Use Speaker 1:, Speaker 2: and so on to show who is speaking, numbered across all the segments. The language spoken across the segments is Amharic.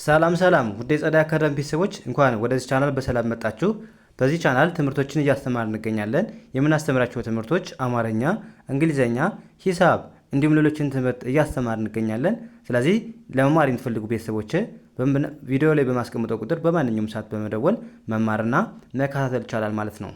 Speaker 1: ሰላም ሰላም ውድ የጸዳ አካዳሚ ቤተሰቦች እንኳን ወደዚህ ቻናል በሰላም መጣችሁ። በዚህ ቻናል ትምህርቶችን እያስተማርን እንገኛለን። የምናስተምራቸው ትምህርቶች አማርኛ፣ እንግሊዘኛ፣ ሂሳብ እንዲሁም ሌሎችን ትምህርት እያስተማርን እንገኛለን። ስለዚህ ለመማር የምትፈልጉ ቤተሰቦች ቪዲዮ ላይ በማስቀምጠው ቁጥር በማንኛውም ሰዓት በመደወል መማርና መከታተል ይቻላል ማለት ነው።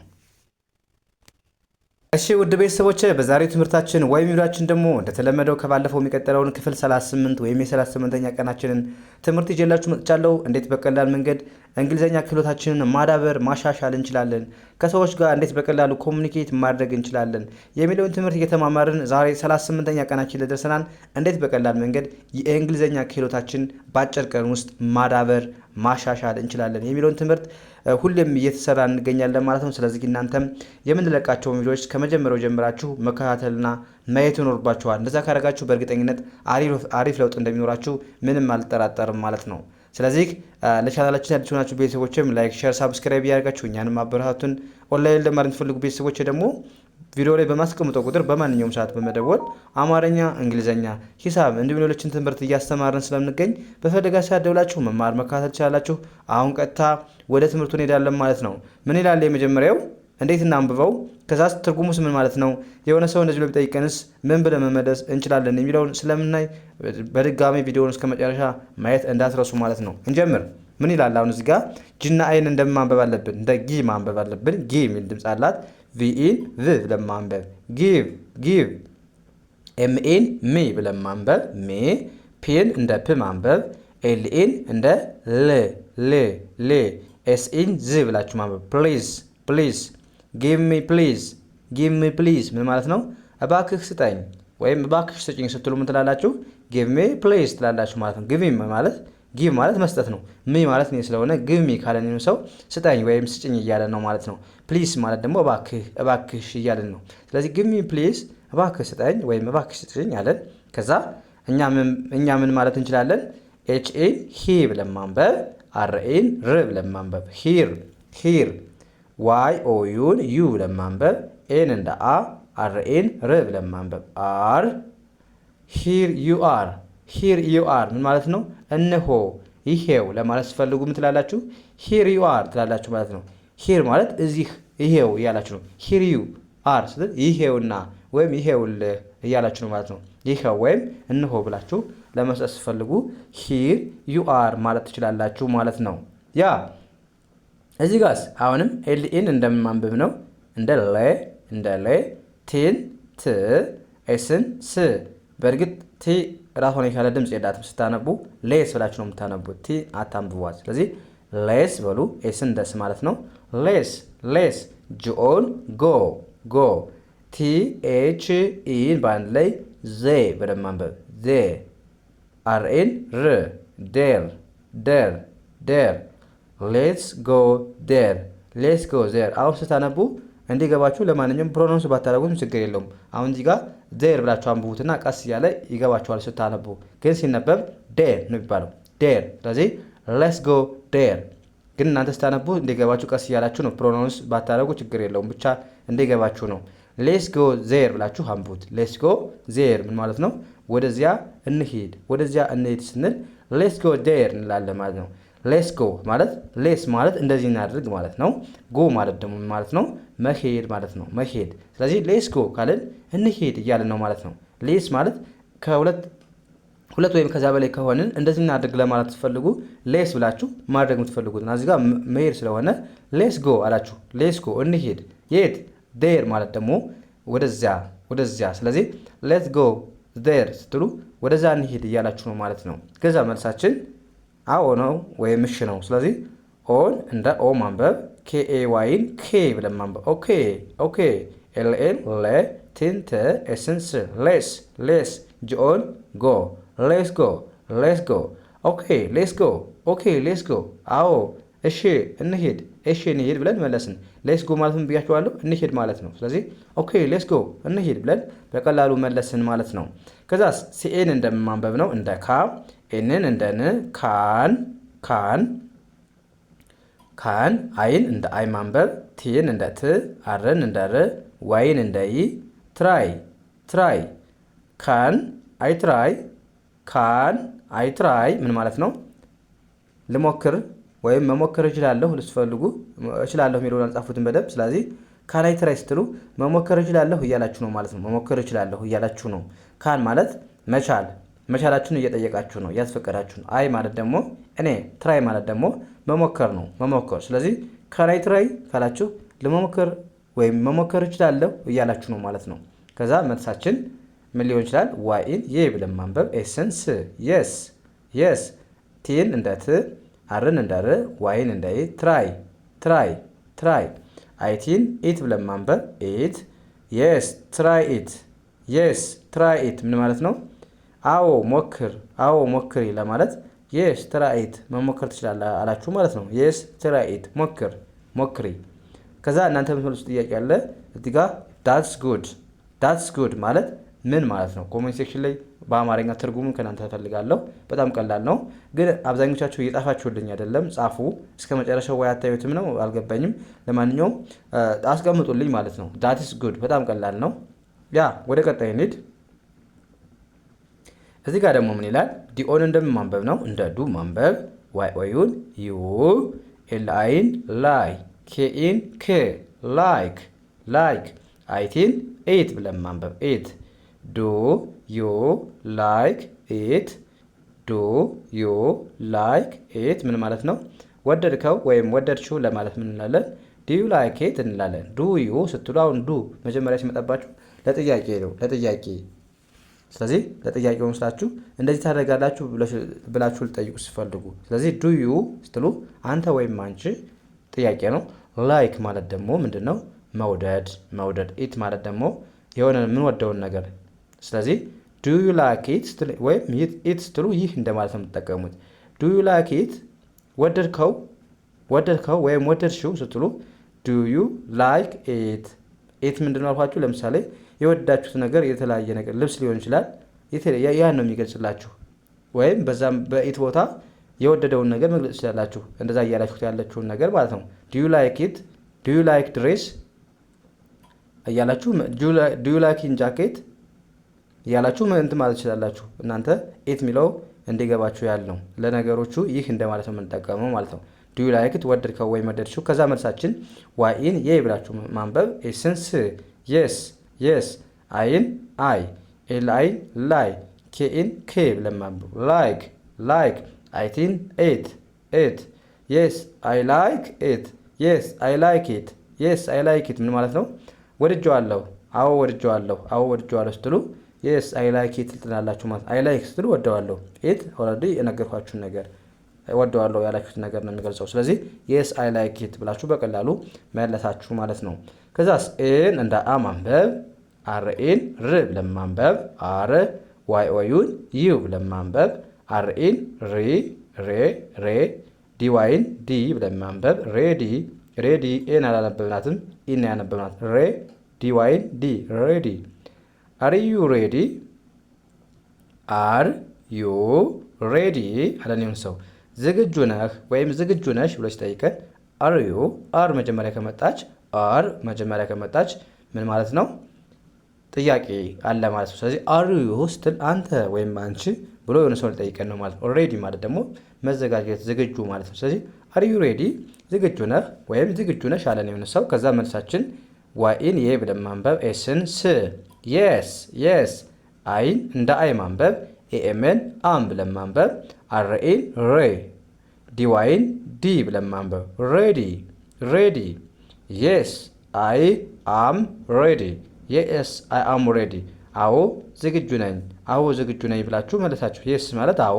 Speaker 1: እሺ ውድ ቤተሰቦች በዛሬው ትምህርታችን ወይም ቪዲዮአችን ደግሞ እንደተለመደው ከባለፈው የሚቀጥለውን ክፍል 38 ወይም የ38ኛ ቀናችንን ትምህርት ይዤላችሁ መጥቻለሁ። እንዴት በቀላል መንገድ እንግሊዘኛ ክህሎታችንን ማዳበር ማሻሻል እንችላለን፣ ከሰዎች ጋር እንዴት በቀላሉ ኮሙኒኬት ማድረግ እንችላለን የሚለውን ትምህርት እየተማማርን ዛሬ 38ኛ ቀናችን ላይ ደርሰናል። እንዴት በቀላል መንገድ የእንግሊዘኛ ክህሎታችን በአጭር ቀን ውስጥ ማዳበር ማሻሻል እንችላለን የሚለውን ትምህርት ሁሌም እየተሰራ እንገኛለን ማለት ነው። ስለዚህ እናንተም የምንለቃቸው ቪዲዮዎች ከመጀመሪያው ጀምራችሁ መከታተልና ማየት ይኖርባችኋል። እንደዛ ካደረጋችሁ በእርግጠኝነት አሪፍ ለውጥ እንደሚኖራችሁ ምንም አልጠራጠርም ማለት ነው። ስለዚህ ለቻናላችን አዲስ ሆናችሁ ቤተሰቦችም ላይክ፣ ሼር፣ ሳብስክራይብ ያደርጋችሁ እኛንም አበረታቱን። ኦንላይን ለማድረግ የምትፈልጉ ቤተሰቦች ደግሞ ቪዲዮ ላይ በማስቀምጠው ቁጥር በማንኛውም ሰዓት በመደወል አማርኛ፣ እንግሊዘኛ፣ ሂሳብ እንዲሁም ሌሎችን ትምህርት እያስተማርን ስለምንገኝ በፈለጋ ሰዓት ደውላችሁ መማር መከታተል ትችላላችሁ። አሁን ቀጥታ ወደ ትምህርቱ እንሄዳለን ማለት ነው። ምን ይላል የመጀመሪያው? እንዴት እናንብበው? ከዛስ ትርጉሙስ ምን ማለት ነው? የሆነ ሰው እንደዚህ ብሎ ቢጠይቀንስ ምን ብለን መመለስ እንችላለን የሚለውን ስለምናይ በድጋሚ ቪዲዮውን እስከ መጨረሻ ማየት እንዳትረሱ ማለት ነው። እንጀምር። ምን ይላል? አሁን እዚህ ጋር ጂና አይን እንደማንበብ አለብን። እንደ ጊ ማንበብ አለብን። ጊ የሚል ድምፅ አላት። ቪኢን ቭ ብለን ማንበብ ጊቭ ጊቭ። ኤምኤን ሚ ብለን ማንበብ ሜ። ፒን እንደ ፕ ማንበብ። ኤልኤን እንደ ል ል ሌ። ኤስኢን ዝ ብላችሁ ማንበብ ፕሊዝ ፕሊዝ። ጊቭ ሚ ፕሊዝ ጊቭ ሚ ፕሊዝ ምን ማለት ነው? እባክህ ስጠኝ ወይም እባክሽ ስጭኝ ስትሉ ምን ትላላችሁ? ጊቭ ሚ ፕሊዝ ትላላችሁ ማለት ነው። ጊቭ ሚ ማለት ጊቭ ማለት መስጠት ነው። ሚ ማለት እኔ ስለሆነ ጊቭ ሚ ካለን ሰው ስጠኝ ወይም ስጭኝ እያለን ነው ማለት ነው። ፕሊዝ ማለት ደግሞ እባክህ እባክሽ እያለን ነው። ስለዚህ ጊቭ ሚ ፕሊዝ እባክህ ስጠኝ ወይም እባክሽ ስጭኝ አለን። ከዛ እኛ ምን ማለት እንችላለን? ኤችኤን ሂ ብለን ማንበብ፣ አርኤን ር ብለን ማንበብ ሂር ሂር። ዋይ ኦዩን ዩ ብለን ማንበብ፣ ኤን እንደ አ፣ አርኤን ር ብለን ማንበብ አር። ሂር ዩ አር ሂር ዩ አር ምን ማለት ነው? እነሆ ይሄው ለማለት ስፈልጉ ምን ትላላችሁ? ሂር ዩ አር ትላላችሁ ማለት ነው። ሂር ማለት እዚህ ይሄው እያላችሁ ነው። ሂር ዩ አር ስለ ይሄውና ወይም ይሄውልህ እያላችሁ ነው ማለት ነው። ይሄው ወይም እነሆ ብላችሁ ለመስጠት ስፈልጉ ሂር ዩ አር ማለት ትችላላችሁ ማለት ነው። ያ እዚህ ጋርስ አሁንም ኤልኢን እንደማንበብ ነው። እንደ ለ ቲን ት ኤስን ስ። በእርግጥ ቲ ራሷን የቻለ ድምፅ የላትም። ስታነቡ ሌስ ብላችሁ ነው የምታነቡት። ቲ አታንብቧት። ስለዚህ ሌስ በሉ። ኤስን ደስ ማለት ነው። ሌስ ሌስ። ጂኦን ጎ ጎ። ቲ ኤች ኢን በአንድ ላይ ዜ በደንብ ማንበብ ዜ። አርኤን ር ዴር ዴር ዴር። ሌትስ ጎ ዴር ሌትስ ጎ ዜር። አሁን ስታነቡ እንዲገባችሁ ለማንኛውም ፕሮናንስ ባታደርጉትም ችግር የለውም። አሁን እዚህ ጋር ዴር ብላችሁ አንብቡትና ቀስ እያለ ይገባችኋል ስታነቡ። ግን ሲነበብ ዴር ነው የሚባለው ዴር። ስለዚህ ሌትስ ጎ ዴር። ግን እናንተ ስታነቡ እንዲገባችሁ ቀስ እያላችሁ ነው። ፕሮናንስ ባታደርጉ ችግር የለውም፣ ብቻ እንዲገባችሁ ነው። ሌትስ ጎ ዜር ብላችሁ አንብቡት። ሌትስ ጎ ዜር ምን ማለት ነው? ወደዚያ እንሂድ። ወደዚያ እንሂድ ስንል ሌትስ ጎ ዴር እንላለን ማለት ነው። ሌትስ ጎ ማለት ሌስ ማለት እንደዚህ እናድርግ ማለት ነው። ጎ ማለት ደግሞ ማለት ነው መሄድ ማለት ነው። መሄድ። ስለዚህ ሌትስ ጎ ካልን እንሄድ እያለን ነው ማለት ነው። ሌስ ማለት ሁለት ወይም ከዛ በላይ ከሆንን እንደዚህ እናድርግ ለማለት ትፈልጉ ሌስ ብላችሁ ማድረግ የምትፈልጉት እና እዚህ ጋር መሄድ ስለሆነ ሌትስ ጎ አላችሁ። ሌትስ ጎ እንሄድ። የት? ዴር ማለት ደግሞ ወደዚያ። ስለዚህ ሌትስ ጎ ዴር ስትሉ ወደዛ እንሄድ እያላችሁ ነው ማለት ነው። ከዛ መልሳችን አዎ ነው ወይም እሺ ነው። ስለዚህ ኦን እንደ ኦ ማንበብ፣ ኬኤ ዋይን ኬ ብለን ማንበብ ኦኬ ኦኬ። ኤልኤን ለ ቲን ተ ኤስን ስ ሌስ ሌስ። ጂኦን ጎ ሌስ ጎ ሌስ ጎ ኦኬ ሌስ ጎ ኦኬ ሌስ ጎ። አዎ እሺ እንሂድ እሺ እንሂድ ብለን መለስን። ሌስ ጎ ማለት ምን ብያችኋለሁ? እንሂድ ማለት ነው። ስለዚህ ኦኬ ሌስ ጎ እንሂድ ብለን በቀላሉ መለስን ማለት ነው። ከዛስ ሲኤን እንደማንበብ ነው እንደ ካ። ኤንን እንደ ን ካን ካን። አይን እንደ አይ ማንበብ። ቲን እንደ ት፣ አርን እንደ ር፣ ዋይን እንደ ይ። ትራይ ትራይ። ካን አይ ትራይ ካን አይ ትራይ ምን ማለት ነው? ልሞክር ወይም መሞከር እችላለሁ ልትፈልጉ እችላለሁ የሚለውን አልጻፉትም በደንብ። ስለዚህ ካን አይ ትራይ ስትሉ መሞከር እችላለሁ እያላችሁ ነው ማለት ነው። መሞከር እችላለሁ እያላችሁ ነው። ካን ማለት መቻላችሁን እየጠየቃችሁ ነው፣ እያስፈቀዳችሁ ነው። አይ ማለት ደግሞ እኔ፣ ትራይ ማለት ደግሞ መሞከር ነው፣ መሞከር። ስለዚህ ካን አይ ትራይ ካላችሁ ለመሞከር ወይም መሞከር እችላለሁ እያላችሁ ነው ማለት ነው። ከዛ መልሳችን ምን ሊሆን ይችላል? ዋይን የ ብለን ማንበብ፣ ኤስን ስ፣ የስ የስ፣ ቲን እንደ ት፣ አርን እንደ ር፣ ዋይን እንደ ኢ፣ ትራይ ትራይ ትራይ፣ አይቲን ኢት ብለን ማንበብ፣ ኢት፣ የስ ትራይ ኢት፣ የስ ትራይ ኢት ምን ማለት ነው? አዎ ሞክር፣ አዎ ሞክሪ ለማለት የስ ትራይ ኢት መሞከር ትችላለህ አላችሁ ማለት ነው። የስ ትራይ ኢት ሞክር፣ ሞክሪ። ከዛ እናንተ የምትመልሱት ጥያቄ አለ እዚህ ጋር ዳትስ ጉድ፣ ዳትስ ጉድ ማለት ምን ማለት ነው? ኮሜንት ሴክሽን ላይ በአማርኛ ትርጉሙን ከእናንተ እፈልጋለሁ። በጣም ቀላል ነው፣ ግን አብዛኞቻችሁ እየጻፋችሁልኝ አይደለም። ጻፉ። እስከ መጨረሻው ወይ አታዩትም ነው አልገባኝም። ለማንኛውም አስቀምጡልኝ ማለት ነው። ዳትስ ጉድ በጣም ቀላል ነው። ያ ወደ ቀጣይ እንሂድ። እዚህ ጋር ደግሞ ምን ይላል? ዲኦን እንደምን ማንበብ ነው? እንደ ዱ ማንበብ። ዋይ ኦዩን ዩ፣ ኤል አይን ላይ፣ ኬኢን ክ፣ ላይክ ላይክ፣ አይቲን ኤት ብለን ማንበብ፣ ኤት። ዱ ዩ ላይክ ኢት፣ ዱ ዩ ላይክ ኢት ምን ማለት ነው? ወደድከው ወይም ወደድችው ለማለት ምን እንላለን? ዱ ዩ ላይክ ኢት እንላለን። ዱ ዩ ስትሉ አሁን ዱ መጀመሪያ ሲመጣባችሁ ለጥያቄ ነው፣ ለጥያቄ። ስለዚህ ለጥያቄው መስላችሁ እንደዚህ ታደርጋላችሁ ብላችሁ ልጠይቁ ሲፈልጉ። ስለዚህ ዱ ዩ ስትሉ አንተ ወይም አንቺ ጥያቄ ነው። ላይክ ማለት ደግሞ ምንድነው? መውደድ መውደድ። ኢት ማለት ደግሞ የሆነ የምንወደውን ነገር። ስለዚህ ዱ ዩ ላይክ ኢት ወይም ኢት ስትሉ ይህ እንደማለት ነው የምትጠቀሙት። ዱ ዩ ላይክ ኢት ወደድከው፣ ወደድከው ወይም ወደድሽው ስትሉ ዱ ዩ ላይክ ኢት። ኢት ምንድነው አልኳችሁ? ለምሳሌ የወደዳችሁት ነገር የተለያየ ነገር ልብስ ሊሆን ይችላል። ያን ነው የሚገልጽላችሁ። ወይም በዛም በኢት ቦታ የወደደውን ነገር መግለጽ ትችላላችሁ። እንደዛ እያላችሁት ያለችውን ነገር ማለት ነው። ዱ ዩ ላይክ ኢት፣ ዱ ዩ ላይክ ድሬስ እያላችሁ ዱ ዩ ላይክ ኢን ጃኬት እያላችሁ እንትን ማለት ትችላላችሁ። እናንተ ኢት የሚለው እንዲገባችሁ ያህል ነው። ለነገሮቹ ይህ እንደማለት ነው የምንጠቀመው ማለት ነው። ዱ ዩ ላይክ ኢት ወደድከው ወይም ወደድሽው። ከዛ መልሳችን ዋይን የ ብላችሁ ማንበብ፣ ኤስን ስ፣ የስ የስ፣ አይን አይ፣ ኤል አይን ላይ፣ ኬኢን ኬ ብለን ማንበብ፣ ላይክ ላይክ፣ አይቲን ኤት ኤት፣ የስ አይ ላይክ ኤት፣ የስ አይ ላይክ ኢት፣ የስ አይ ላይክ ኢት ምን ማለት ነው? ወድጀዋለሁ፣ አዎ ወድጀዋለሁ፣ አዎ ወድጀዋለሁ ስትሉ የስ አይ ላይክ ኢት ትላላችሁ ማለት። አይ ላይክ ስትሉ ወደዋለሁ፣ ኢት ኦልሬዲ የነገርኳችሁን ነገር ወደዋለሁ ያላችሁት ነገር ነው የሚገልጸው። ስለዚህ የስ አይ ላይክ ኢት ብላችሁ በቀላሉ መለሳችሁ ማለት ነው። ከዛስ ኤን እንደ አ ማንበብ፣ አር ኤን ር ብለን ማንበብ፣ አር ዋይ ኦዩን ዩ ብለን ማንበብ፣ አር ኤን ሪ ሬ ሬ፣ ዲ ዋይን ዲ ብለን ማንበብ፣ ሬዲ ሬዲ። ኤን አላነበብናትም፣ ኢን ያነበብናት። ሬ ዲ ዋይን ዲ ሬዲ። አር ዩ ሬዲ፣ አር ዩ ሬዲ አለን። ይሁን ሰው ዝግጁ ነህ ወይም ዝግጁ ነሽ ብሎ ሲጠይቀን አር ዩ፣ አር መጀመሪያ ከመጣች፣ አር መጀመሪያ ከመጣች ምን ማለት ነው? ጥያቄ አለ ማለት ነው። ስለዚህ አር ዩ ስትል አንተ ወይም አንቺ ብሎ የሆነ ሰው ሊጠይቀን ነው ማለት ነው። ሬዲ ማለት ደግሞ መዘጋጀት ዝግጁ ማለት ነው። ስለዚህ አር ዩ ሬዲ ዝግጁ ነህ ወይም ዝግጁ ነሽ አለን የሆነ ሰው። ከዛ መልሳችን ዋይን የ ብለን ማንበብ፣ ኤስን ስ፣ የስ የስ፣ አይን እንደ አይ ማንበብ፣ ኤኤምን አም ብለን ማንበብ፣ አርኤን ሬ፣ ዲዋይን ዲ ብለን ማንበብ፣ ሬዲ ሬዲ። የስ አይ አም ሬዲ፣ የስ አይ አም ሬዲ። አዎ ዝግጁ ነኝ፣ አዎ ዝግጁ ነኝ ብላችሁ መለሳችሁ። የስ ማለት አዎ፣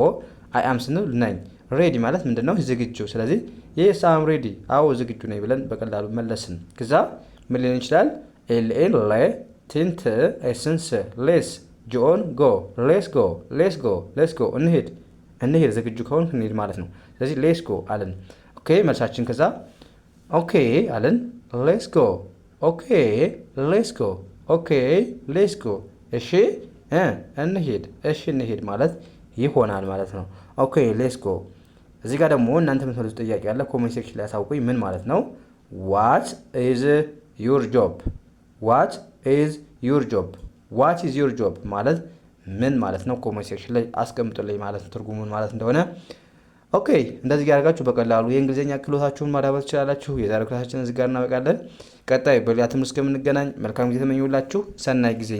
Speaker 1: አይ አም ስንል ነኝ፣ ሬዲ ማለት ምንድነው? ዝግጁ። ስለዚህ የስ አም ሬዲ፣ አዎ ዝግጁ ነኝ ብለን በቀላሉ መለስን። ከዛ ምን ሊሆን ይችላል? ኤልኤን ለ፣ ቲንት፣ ኤስንስ፣ ሌስ፣ ጆን ጎ፣ ሌስ ጎ ሌስ ጎ ሌስ ጎ፣ እንሂድ እንሂድ፣ ዝግጁ ከሆን እንሂድ ማለት ነው። ስለዚህ ሌስ ጎ አለን። ኦኬ መልሳችን። ከዛ ኦኬ አለን፣ ሌስ ጎ፣ ኦኬ ሌስ ጎ፣ ኦኬ ሌስ ጎ፣ እሺ እንሂድ፣ እሺ እንሂድ ማለት ይሆናል ማለት ነው። ኦኬ ሌስ ጎ። እዚህ ጋር ደግሞ እናንተ የምትመልሱት ጥያቄ ያለ ኮሜንት ሴክሽን ላይ ያሳውቁኝ። ምን ማለት ነው? ዋት ኢዝ ዩር ጆብ? ዋት ኢዝ ዩር ጆብ? ዋት ኢዝ ዩር ጆብ ማለት ምን ማለት ነው? ኮሜንት ሴክሽን ላይ አስቀምጡልኝ ማለት ነው ትርጉሙን ማለት እንደሆነ። ኦኬ እንደዚህ ያደርጋችሁ በቀላሉ የእንግሊዝኛ ክህሎታችሁን ማዳበር ትችላላችሁ። የዛሬው ክላሳችን እዚህ ጋር እናበቃለን። ቀጣይ በሌላ ትምህርት እስከምንገናኝ መልካም ጊዜ ተመኘሁላችሁ። ሰናይ ጊዜ